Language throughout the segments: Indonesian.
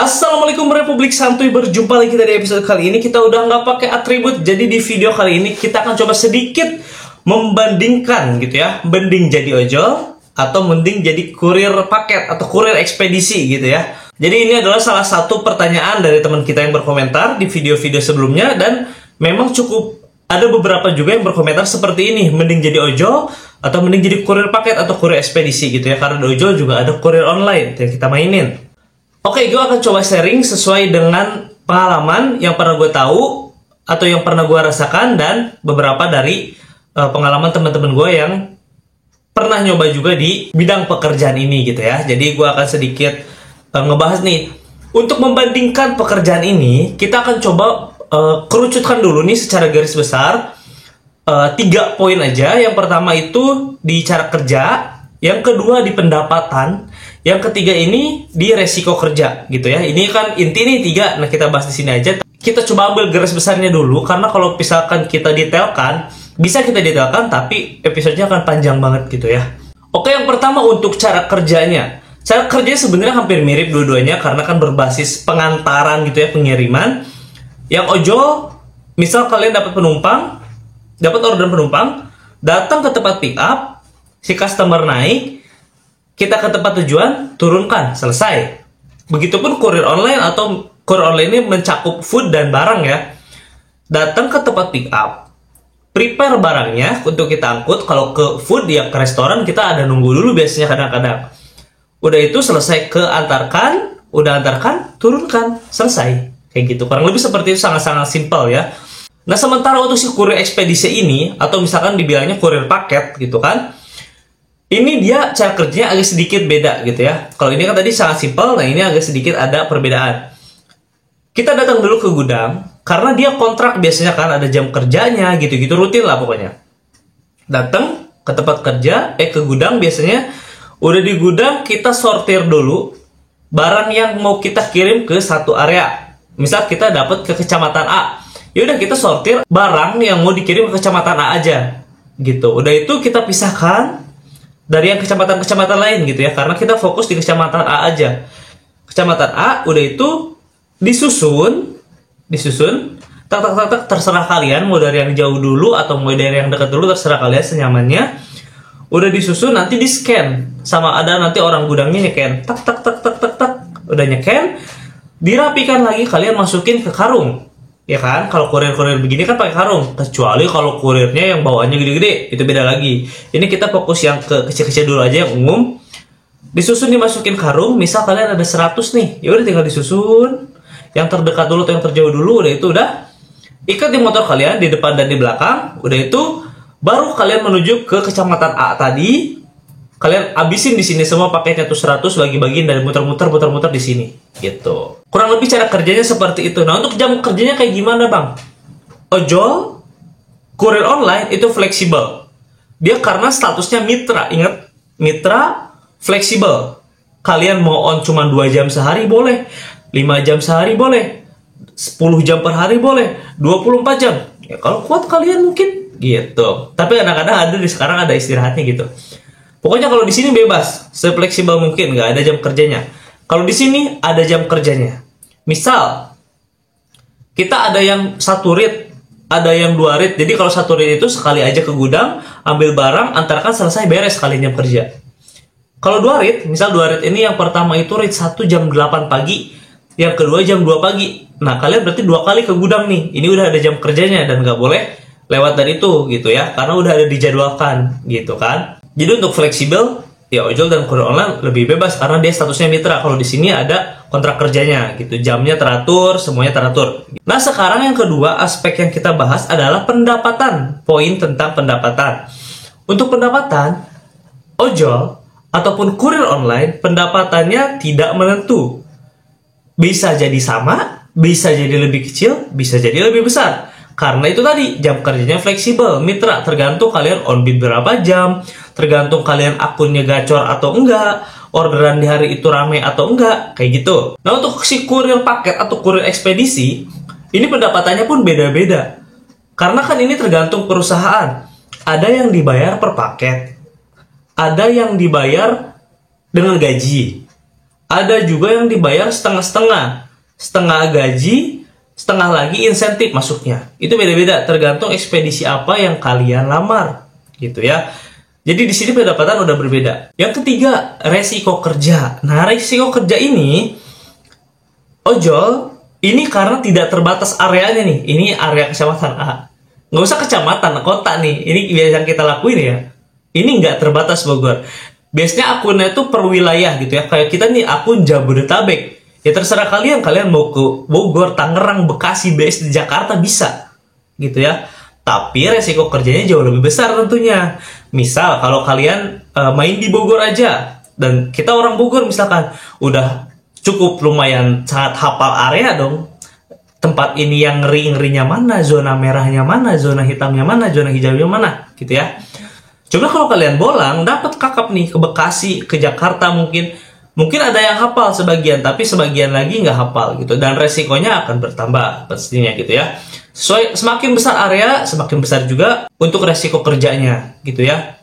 Assalamualaikum Republik Santuy, berjumpa lagi kita di episode kali ini. Kita udah nggak pakai atribut, jadi di video kali ini kita akan coba sedikit membandingkan gitu ya, mending jadi ojol atau mending jadi kurir paket atau kurir ekspedisi gitu ya. Jadi ini adalah salah satu pertanyaan dari teman kita yang berkomentar di video-video sebelumnya, dan memang cukup ada beberapa juga yang berkomentar seperti ini, mending jadi ojol atau mending jadi kurir paket atau kurir ekspedisi gitu ya, karena di ojol juga ada kurir online yang kita mainin. Oke, gue akan coba sharing sesuai dengan pengalaman yang pernah gue tahu atau yang pernah gue rasakan, dan beberapa dari pengalaman teman-teman gue yang pernah nyoba juga di bidang pekerjaan ini gitu ya. Jadi gue akan sedikit ngebahas nih. Untuk membandingkan pekerjaan ini, kita akan coba kerucutkan dulu nih secara garis besar 3 poin aja. Yang pertama itu di cara kerja, yang kedua di pendapatan, yang ketiga ini di resiko kerja gitu ya. Ini kan inti nih 3. Nah, kita bahas di sini aja. Kita coba ambil garis besarnya dulu, karena kalau misalkan kita detailkan, bisa kita detailkan tapi episodenya akan panjang banget gitu ya. Oke, yang pertama untuk cara kerjanya. Cara kerjanya sebenarnya hampir mirip dua-duanya, karena kan berbasis pengantaran gitu ya, pengiriman. Yang ojol, misal kalian dapat orderan penumpang, datang ke tempat pick up, si customer naik, kita ke tempat tujuan, turunkan, selesai. Begitupun kurir online, atau kurir online ini mencakup food dan barang ya. Datang ke tempat pick up, prepare barangnya untuk kita angkut. Kalau ke food ya, ke restoran kita ada nunggu dulu biasanya kadang-kadang. Udah itu selesai udah antarkan, turunkan, selesai. Kayak gitu, kurang lebih seperti itu, sangat-sangat simpel ya. Nah, sementara untuk si kurir ekspedisi ini, atau misalkan dibilangnya kurir paket gitu kan, ini dia cara kerjanya agak sedikit beda gitu ya. Kalau ini kan tadi sangat simpel, nah ini agak sedikit ada perbedaan. Kita datang dulu ke gudang, karena dia kontrak biasanya kan, ada jam kerjanya gitu-gitu, rutin lah pokoknya. Datang ke tempat kerja, ke gudang biasanya. Udah di gudang, kita sortir dulu barang yang mau kita kirim ke satu area. Misal kita dapat ke kecamatan A, yaudah kita sortir barang yang mau dikirim ke kecamatan A aja gitu. Udah itu kita pisahkan dari yang kecamatan-kecamatan lain gitu ya, karena kita fokus di kecamatan A aja. Kecamatan A, udah itu disusun, tak, terserah kalian mau dari yang jauh dulu atau mau dari yang dekat dulu, terserah kalian senyamannya. Udah disusun, nanti di scan sama ada nanti orang gudangnya nyeken, tak, udah nyeken, dirapikan lagi, kalian masukin ke karung. Ya kan, kalau kurir-kurir begini kan pakai karung, kecuali kalau kurirnya yang bawaannya gede-gede, itu beda lagi. Ini kita fokus yang ke kecil-kecil dulu aja, yang umum. Disusun, dimasukin karung. Misal kalian ada 100 nih, ya udah tinggal disusun yang terdekat dulu atau yang terjauh dulu. Udah itu udah ikat di motor kalian di depan dan di belakang. Udah itu baru kalian menuju ke kecamatan A tadi. Kalian abisin di sini semua paketnya tuh 100, bagi-bagiin dan muter-muter di sini gitu. Kurang lebih cara kerjanya seperti itu. Nah, untuk jam kerjanya kayak gimana, Bang? Ojol, kurir online itu fleksibel. Dia karena statusnya mitra. Ingat, mitra fleksibel. Kalian mau on cuma 2 jam sehari boleh, 5 jam sehari boleh, 10 jam per hari boleh, 24 jam. Ya kalau kuat kalian mungkin gitu. Tapi kadang-kadang sekarang ada istirahatnya gitu. Pokoknya kalau di sini bebas, sefleksibel mungkin, nggak ada jam kerjanya. Kalau di sini ada jam kerjanya. Misal kita ada yang 1 rit, ada yang 2 rit. Jadi kalau 1 rit itu sekali aja ke gudang, ambil barang, antarkan, selesai, beres kalian jam kerja. Kalau 2 rit, misal 2 rit ini yang pertama itu rit 1 jam 8 pagi, yang kedua jam 2 pagi. Nah, kalian berarti 2 kali ke gudang nih. Ini udah ada jam kerjanya dan nggak boleh lewat dari itu gitu ya, karena udah ada dijadwalkan gitu kan. Jadi untuk fleksibel, ya ojol dan kurir online lebih bebas karena dia statusnya mitra. Kalau di sini ada kontrak kerjanya gitu, jamnya teratur, semuanya teratur. Nah, sekarang yang kedua aspek yang kita bahas adalah pendapatan. Poin tentang pendapatan. Untuk pendapatan, ojol ataupun kurir online pendapatannya tidak menentu. Bisa jadi sama, bisa jadi lebih kecil, bisa jadi lebih besar. Karena itu tadi, jam kerjanya fleksibel, mitra, tergantung kalian on beat berapa jam, tergantung kalian akunnya gacor atau enggak, orderan di hari itu rame atau enggak, kayak gitu. Nah, untuk si kurir paket atau kurir ekspedisi, ini pendapatannya pun beda-beda. Karena kan ini tergantung perusahaan. Ada yang dibayar per paket, ada yang dibayar dengan gaji, Ada juga yang dibayar setengah-setengah, setengah gaji, setengah lagi insentif masuknya. Itu beda-beda, tergantung ekspedisi apa yang kalian lamar, gitu ya. Jadi di sini pendapatan udah berbeda. Yang ketiga, resiko kerja. Nah, resiko kerja ini, ojol ini karena tidak terbatas areanya nih. Ini area kecamatan A. Nggak usah kecamatan, kota nih. Ini yang kita lakuin ya. Ini nggak terbatas Bogor. Biasanya akunnya itu per wilayah gitu ya. Kayak kita nih akun Jabodetabek. Ya terserah kalian mau ke Bogor, Tangerang, Bekasi, BSD, Jakarta bisa. Gitu ya. Tapi resiko kerjanya jauh lebih besar tentunya. Misal kalau kalian main di Bogor aja, dan kita orang Bogor misalkan, udah cukup lumayan sangat hafal area dong. Tempat ini yang ngeri-ngerinya mana, zona merahnya mana, zona hitamnya mana, zona hijaunya mana, gitu ya. Coba kalau kalian bolang, dapat kakap nih ke Bekasi, ke Jakarta mungkin ada yang hafal sebagian, tapi sebagian lagi nggak hafal gitu. Dan resikonya akan bertambah pastinya gitu ya. Semakin besar area, semakin besar juga untuk resiko kerjanya gitu ya.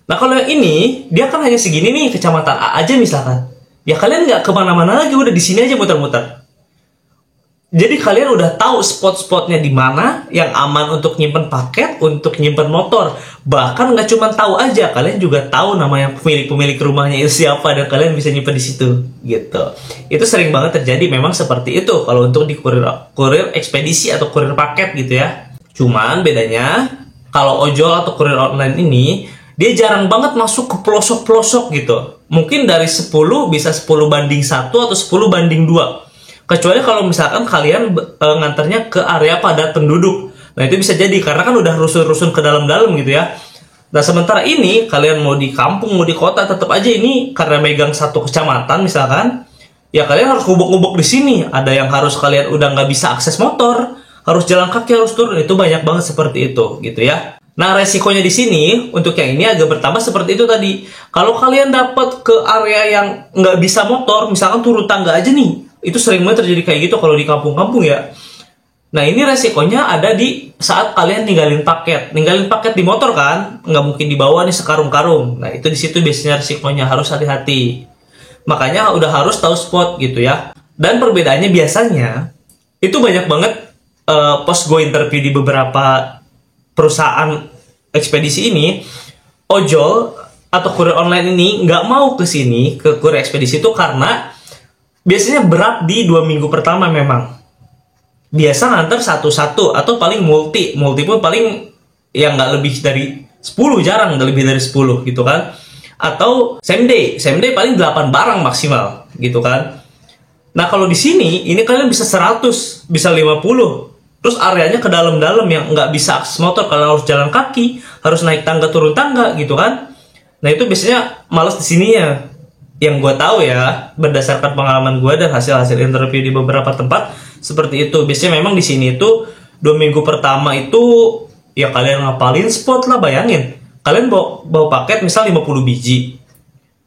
Nah kalau yang ini, dia kan hanya segini nih, kecamatan A aja misalkan. Ya kalian nggak kemana-mana lagi, udah di sini aja muter-muter. Jadi kalian udah tahu spot-spotnya di mana yang aman untuk nyimpen paket, untuk nyimpen motor. Bahkan nggak cuma tahu aja, kalian juga tahu nama yang pemilik rumahnya itu siapa, dan kalian bisa nyimpen di situ gitu. Itu sering banget terjadi, memang seperti itu kalau untuk di kurir ekspedisi atau kurir paket gitu ya. Cuman bedanya kalau ojol atau kurir online ini, dia jarang banget masuk ke pelosok-pelosok gitu. Mungkin dari 10 bisa 10:1 atau 10:2. Kecuali kalau misalkan kalian nganternya ke area padat penduduk. Nah itu bisa jadi, karena kan udah rusun-rusun ke dalam-dalam gitu ya. Nah sementara ini, kalian mau di kampung, mau di kota, tetap aja ini karena megang satu kecamatan misalkan, ya kalian harus ngubuk-ngubuk di sini. Ada yang harus kalian udah nggak bisa akses motor, harus jalan kaki, harus turun. Itu banyak banget seperti itu gitu ya. Nah resikonya di sini, untuk yang ini agak bertambah seperti itu tadi. Kalau kalian dapat ke area yang nggak bisa motor, misalkan turun tangga aja nih, itu sering banget terjadi kayak gitu kalau di kampung-kampung ya. Nah ini resikonya ada di saat kalian ninggalin paket di motor kan, nggak mungkin dibawa nih sekarung-karung. Nah itu di situ biasanya resikonya, harus hati-hati. Makanya udah harus tahu spot gitu ya. Dan perbedaannya biasanya itu banyak banget pas gue interview di beberapa perusahaan ekspedisi ini, ojol atau kurir online ini nggak mau ke sini ke kurir ekspedisi itu karena biasanya berat di 2 minggu pertama memang. Biasa nganter satu-satu atau paling multi pun paling yang nggak lebih dari 10, jarang nggak lebih dari 10 gitu kan. Atau same day paling 8 barang maksimal gitu kan. Nah kalau di sini ini kalian bisa 100, bisa 50. Terus areanya ke dalam-dalam yang nggak bisa akses motor, kalian harus jalan kaki, harus naik tangga turun tangga gitu kan. Nah itu biasanya males di sininya. Yang gue tahu ya, berdasarkan pengalaman gue dan hasil-hasil interview di beberapa tempat seperti itu. Biasanya memang di sini itu 2 minggu pertama itu ya kalian ngapalin spot lah. Bayangin kalian bawa paket misal 50 biji,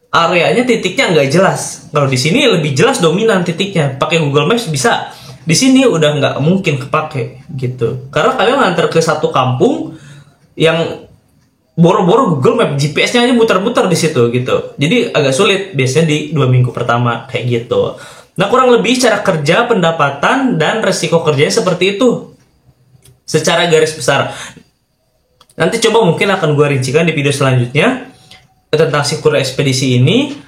areanya titiknya nggak jelas. Kalau di sini lebih jelas, dominan titiknya, pakai Google Maps bisa. Di sini udah nggak mungkin kepake gitu, karena kalian nganter ke satu kampung yang boro-boro Google Map, GPS-nya aja muter-muter di situ gitu. Jadi agak sulit biasanya di 2 minggu pertama kayak gitu. Nah kurang lebih cara kerja, pendapatan, dan resiko kerjanya seperti itu secara garis besar. Nanti coba mungkin akan gue rincikan di video selanjutnya tentang si kurir ekspedisi ini.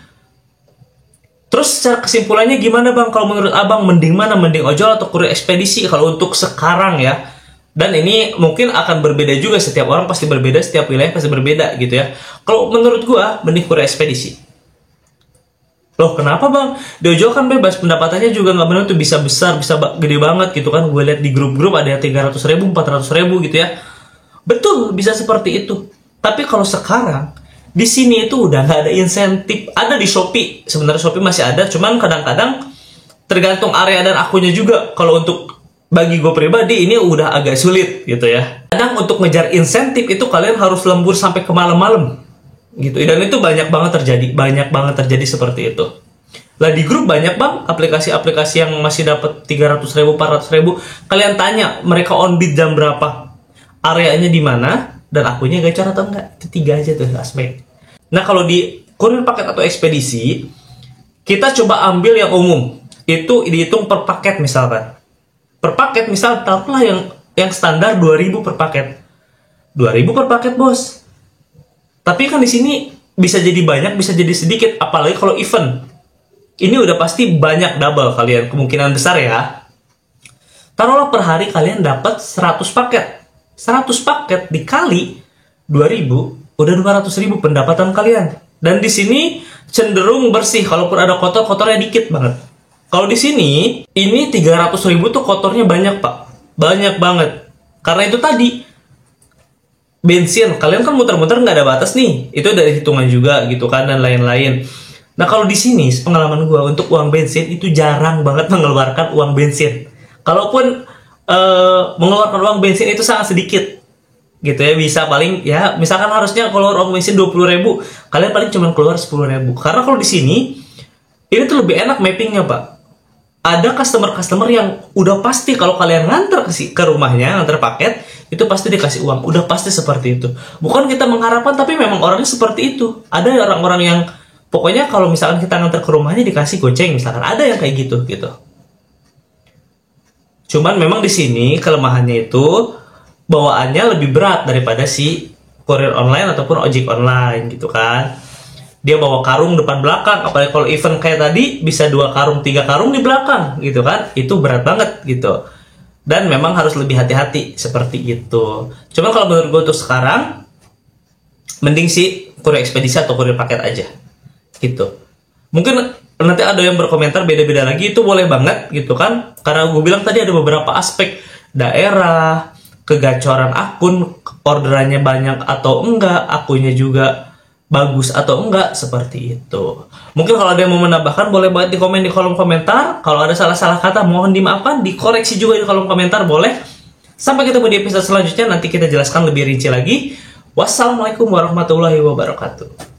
Terus secara kesimpulannya gimana bang? Kalau menurut abang mending mana? Mending ojol atau kurir ekspedisi kalau untuk sekarang ya? Dan ini mungkin akan berbeda juga, setiap orang pasti berbeda, setiap wilayah pasti berbeda gitu ya. Kalau menurut gua, mending kurir ekspedisi. Loh kenapa bang? Di ojol kan bebas, pendapatannya juga nggak benar tuh, bisa besar, bisa gede banget gitu kan. Gue lihat di grup-grup ada yang 300.000, 400.000 gitu ya. Betul, bisa seperti itu. Tapi kalau sekarang, di sini itu udah nggak ada insentif. Ada di Shopee, sebenarnya Shopee masih ada, cuman kadang-kadang tergantung area dan akunnya juga. Kalau untuk bagi gue pribadi ini udah agak sulit gitu ya. Kadang untuk ngejar insentif itu kalian harus lembur sampai ke malam-malam gitu. Dan itu banyak banget terjadi seperti itu. Lah di grup banyak bang aplikasi-aplikasi yang masih dapat 300.000, 400.000. Kalian tanya mereka on bid jam berapa, areanya di mana, dan akunnya gacor atau enggak. Itu 3 aja tuh aspek. Nah kalau di kurir paket atau ekspedisi, Kita coba ambil yang umum. Itu dihitung per paket misalkan. Per paket misal taruhlah yang standar 2000 per paket. 2000 per paket, Bos. Tapi kan di sini bisa jadi banyak, bisa jadi sedikit, apalagi kalau event. Ini udah pasti banyak double kalian, kemungkinan besar ya. Taruhlah per hari kalian dapat 100 paket. 100 paket dikali 2000, udah 200.000 pendapatan kalian. Dan di sini cenderung bersih, kalaupun ada kotornya dikit banget. Kalau di sini, ini 300.000 tuh kotornya banyak, Pak. Banyak banget. Karena itu tadi, bensin, kalian kan muter-muter nggak ada batas nih. Itu dari hitungan juga gitu kan, dan lain-lain. Nah, kalau di sini, pengalaman gue untuk uang bensin, itu jarang banget mengeluarkan uang bensin. Kalaupun mengeluarkan uang bensin itu sangat sedikit. Gitu ya, bisa paling, ya misalkan harusnya keluar uang bensin 20.000, kalian paling cuma keluar 10.000. Karena kalau di sini, ini tuh lebih enak mappingnya, Pak. Ada customer yang udah pasti kalau kalian nganter ke rumahnya, nganter paket, itu pasti dikasih uang. Udah pasti seperti itu. Bukan kita mengharapkan, tapi memang orangnya seperti itu. Ada orang-orang yang pokoknya kalau misalkan kita nganter ke rumahnya dikasih goceng, misalkan ada yang kayak gitu. Cuman memang di sini kelemahannya itu bawaannya lebih berat daripada si kurir online ataupun ojek online gitu kan. Dia bawa karung depan belakang, apalagi kalau event kayak tadi bisa 2 karung 3 karung di belakang gitu kan, itu berat banget gitu. Dan memang harus lebih hati-hati seperti itu. Cuma kalau menurut gue untuk sekarang mending si kurir ekspedisi atau kurir paket aja gitu. Mungkin nanti ada yang berkomentar beda-beda lagi, itu boleh banget gitu kan, karena gue bilang tadi ada beberapa aspek, daerah, kegacoran akun, orderannya banyak atau enggak, akunnya juga bagus atau enggak, seperti itu. Mungkin kalau ada yang mau menambahkan boleh banget di komen di kolom komentar. Kalau ada salah-salah kata mohon dimaafkan, dikoreksi juga di kolom komentar boleh. Sampai ketemu di episode selanjutnya, nanti kita jelaskan lebih rinci lagi. Wassalamualaikum warahmatullahi wabarakatuh.